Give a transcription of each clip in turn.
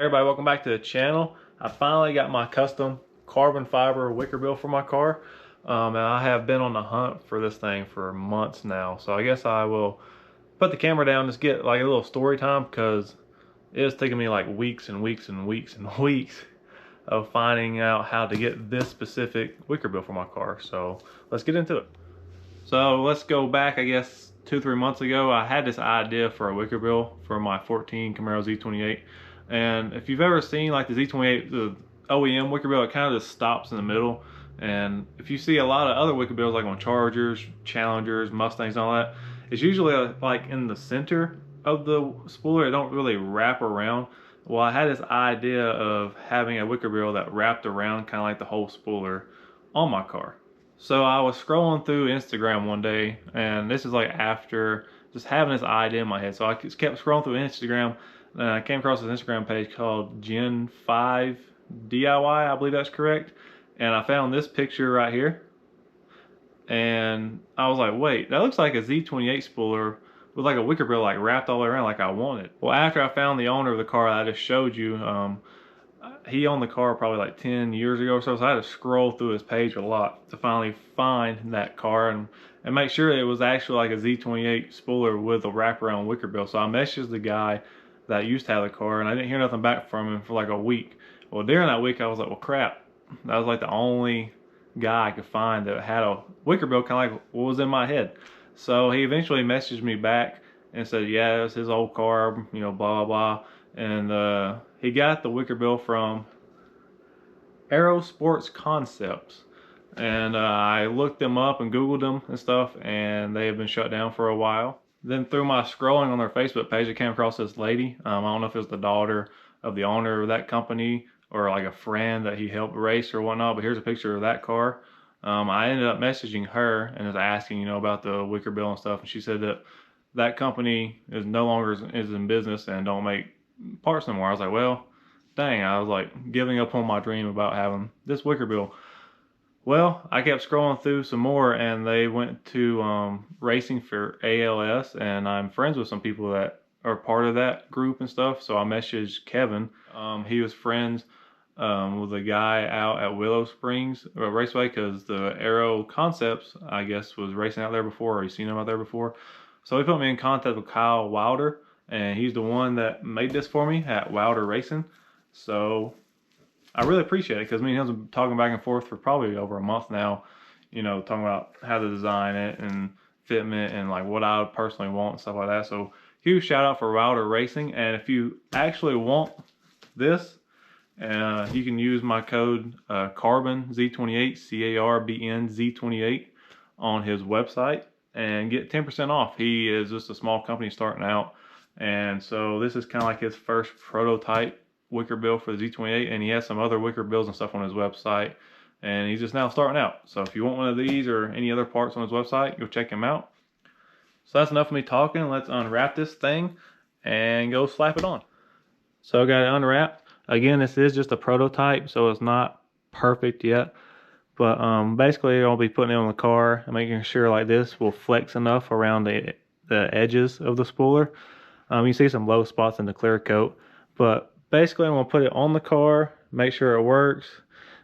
Everybody, welcome back to the channel. I finally got my custom carbon fiber Wickerbill for my car, and I have been on the hunt for this thing for months now. So I guess I will put the camera down, just get like a little story time, because it's taken me like weeks and weeks and weeks and weeks of finding out how to get this specific Wickerbill for my car. So let's get into it. So let's go back, I guess 2-3 months ago. I had this idea for a Wickerbill for my 14 Camaro Z28. And if you've ever seen like the Z28, the OEM Wickerbill, it kind of just stops in the middle. And if you see a lot of other Wickerbills like on Chargers, Challengers, Mustangs and all that, it's usually like in the center of the spooler. It don't really wrap around. Well, I had this idea of having a Wickerbill that wrapped around kind of like the whole spooler on my car. So I was scrolling through Instagram one day, and this is like after just having this idea in my head. So I just kept scrolling through Instagram, and I came across this Instagram page called Gen 5 DIY, I believe that's correct. And I found this picture right here. And I was like, wait, that looks like a Z28 spooler with like a Wickerbill like wrapped all the way around like I wanted. Well, after I found the owner of the car that I just showed you, he owned the car probably like 10 years ago or so, so I had to scroll through his page a lot to finally find that car and make sure it was actually like a Z28 spooler with a wraparound Wickerbill. So I messaged the guy that used to have the car, and I didn't hear nothing back from him for like a week. Well, during that week I was like, well crap, that was like the only guy I could find that had a Wickerbill kind of like what was in my head. So he eventually messaged me back and said, yeah, it's his old car, you know, blah blah blah. And he got the Wickerbill from Aero Sports Concepts, and I looked them up and Googled them and stuff, and they have been shut down for a while. Then through my scrolling on their Facebook page, I came across this lady. I don't know if it was the daughter of the owner of that company or like a friend that he helped race or whatnot, but here's a picture of that car. I ended up messaging her and was asking, you know, about the Wickerbill and stuff, and she said that that company is no longer is in business and don't make parts anymore. I was like, well, dang, I was like giving up on my dream about having this Wickerbill. Well, I kept scrolling through some more, and they went to racing for ALS, and I'm friends with some people that are part of that group and stuff. So I messaged Kevin. He was friends with a guy out at Willow Springs Raceway, because the Aero Concepts, I guess, was racing out there before, or he's seen him out there before. So he put me in contact with Kyle Wilder, and he's the one that made this for me at Wilder Racing. So I really appreciate it, because me and him have been talking back and forth for probably over a month now, you know, talking about how to design it and fitment and like what I would personally want and stuff like that. So huge shout out for Wilder Racing. And if you actually want this, you can use my code Carbon Z28, CARBN Z28 on his website and get 10% off. He is just a small company starting out, and so this is kind of like his first prototype Wickerbill for the Z28, and he has some other Wickerbills and stuff on his website, and he's just now starting out. So if you want one of these or any other parts on his website, go check him out. So that's enough of me talking. Let's unwrap this thing and go slap it on. So I got it unwrapped. Again, this is just a prototype, so it's not perfect yet. But basically, I'll be putting it on the car and making sure like this will flex enough around the edges of the spooler. You see some low spots in the clear coat, but basically I'm going to put it on the car, make sure it works,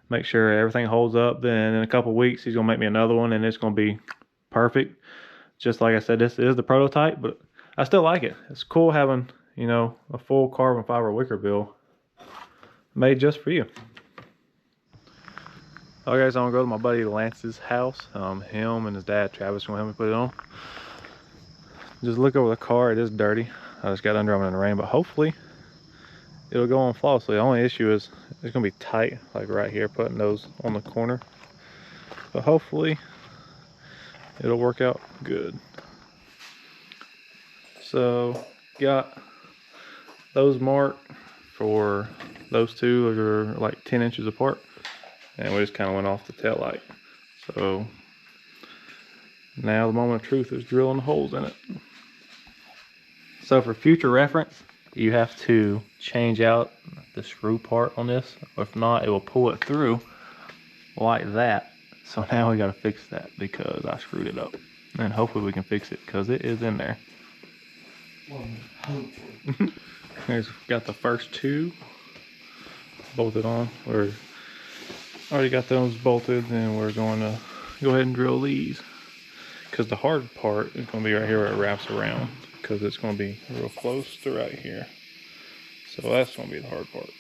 make sure everything holds up. Then in a couple weeks, he's going to make me another one, and it's going to be perfect. Just like I said, this is the prototype, but I still like it. It's cool having, you know, a full carbon fiber Wickerbill made just for you. Alright guys, I'm gonna go to my buddy Lance's house. Him and his dad Travis are gonna help me put it on. Just look over the car, it is dirty. I just got Under Armour in the rain, but hopefully it'll go on flawlessly. The only issue is it's gonna be tight, like right here, putting those on the corner. But hopefully it'll work out good. So got those marked for those two, are like 10 inches apart. And we just kind of went off the tail light. So now the moment of truth is drilling holes in it. So for future reference, you have to change out the screw part on this. If not, it will pull it through like that. So now we got to fix that because I screwed it up. And hopefully we can fix it because it is in there. Well, hopefully. Here's got the first two. bolted on. We're already got those bolted, and we're going to go ahead and drill these, because the hard part is going to be right here where it wraps around, because it's going to be real close to right here. So that's going to be the hard part.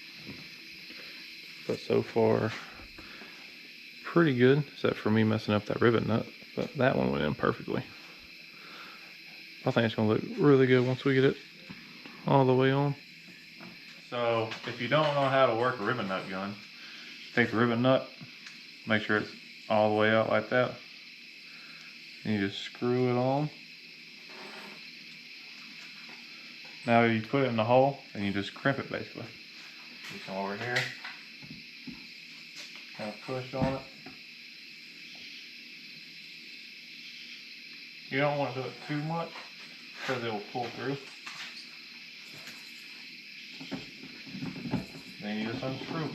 But so far, pretty good, except for me messing up that rivet nut. But that one went in perfectly. I think it's going to look really good once we get it all the way on. So if you don't know how to work a rivet nut gun, take the rivet nut, make sure it's all the way out like that, and you just screw it on. Now you put it in the hole and you just crimp it basically. You come over here, kind of push on it. You don't want to do it too much because it will pull through. Then you just unscrew.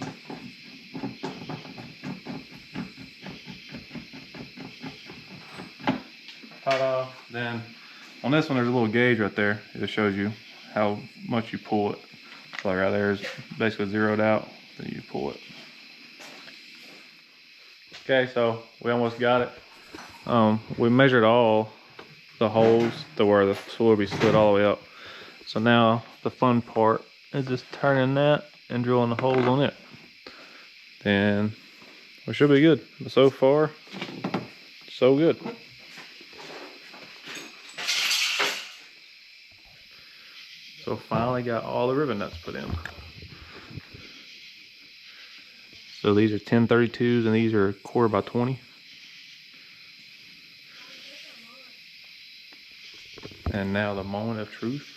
Ta-da! Then on this one there's a little gauge right there. It just shows you how much you pull it. So like right there is basically zeroed out. Then you pull it. Okay, so we almost got it. We measured all the holes to where the tool will be slid all the way up. So now the fun part is just turning that and drilling the holes on it. Then we should be good. But so far, so good. So finally got all the rivet nuts put in. So these are 1032s and these are 1/4x20. And now the moment of truth,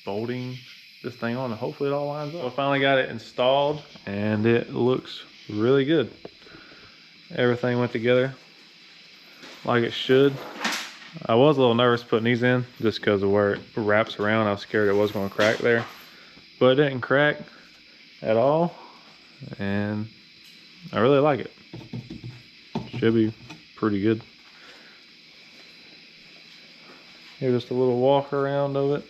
bolting this thing on, and hopefully it all lines up. So I finally got it installed and it looks really good. Everything went together like it should. I was a little nervous putting these in just because of where it wraps around. I was scared it was going to crack there, but it didn't crack at all, and I really like it. Should be pretty good. Here's just a little walk around of it.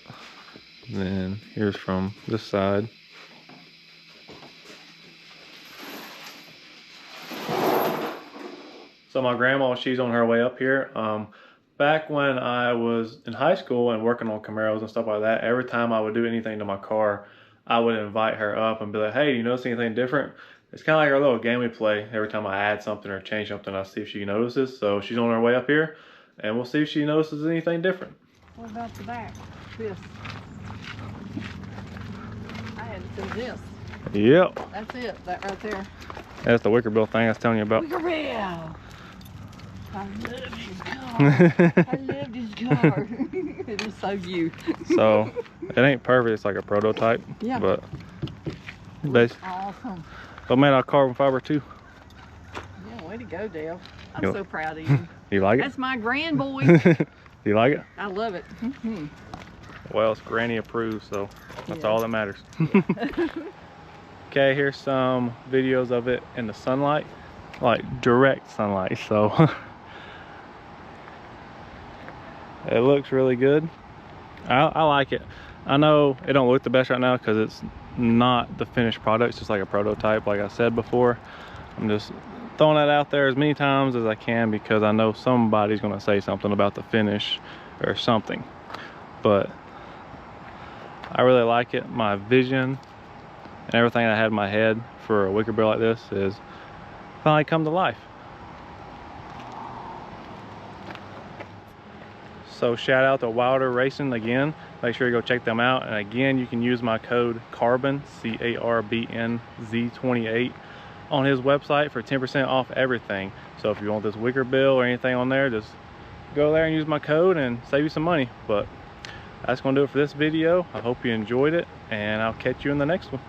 And then here's from this side. So my grandma, she's on her way up here. Back when I was in high school and working on Camaros and stuff like that, every time I would do anything to my car, I would invite her up and be like, hey, you notice anything different? It's kind of like our little game we play. Every time I add something or change something, I see if she notices. So she's on her way up here, and we'll see if she notices anything different. What about the back? This. I had to do this. Yep. That's it. That right there. That's the Wickerbill thing I was telling you about. Wickerbill! I love his car. I love his car. It is so cute. So it ain't perfect. It's like a prototype. Yeah. But basically, Awesome. but made out of carbon fiber too. Yeah, way to go, Dale. I'm so proud of you. You like it? That's my grand boy. You like it? I love it. Well, it's granny approved, so that's Yeah. all that matters. Okay, here's some videos of it in the sunlight, like direct sunlight. So it looks really good. I like it. I know it don't look the best right now because it's not the finished product. It's just like a prototype, like I said before. I'm just throwing that out there as many times as I can because I know somebody's going to say something about the finish or something. But I really like it. My vision and everything I had in my head for a Wickerbill like this is finally come to life. So shout out to Wilder Racing again. Make sure you go check them out. And again, you can use my code CARBN, C-A-R-B-N, Z28 on his website for 10% off everything. So if you want this Wickerbill or anything on there, just go there and use my code and save you some money. But that's gonna do it for this video. I hope you enjoyed it, and I'll catch you in the next one.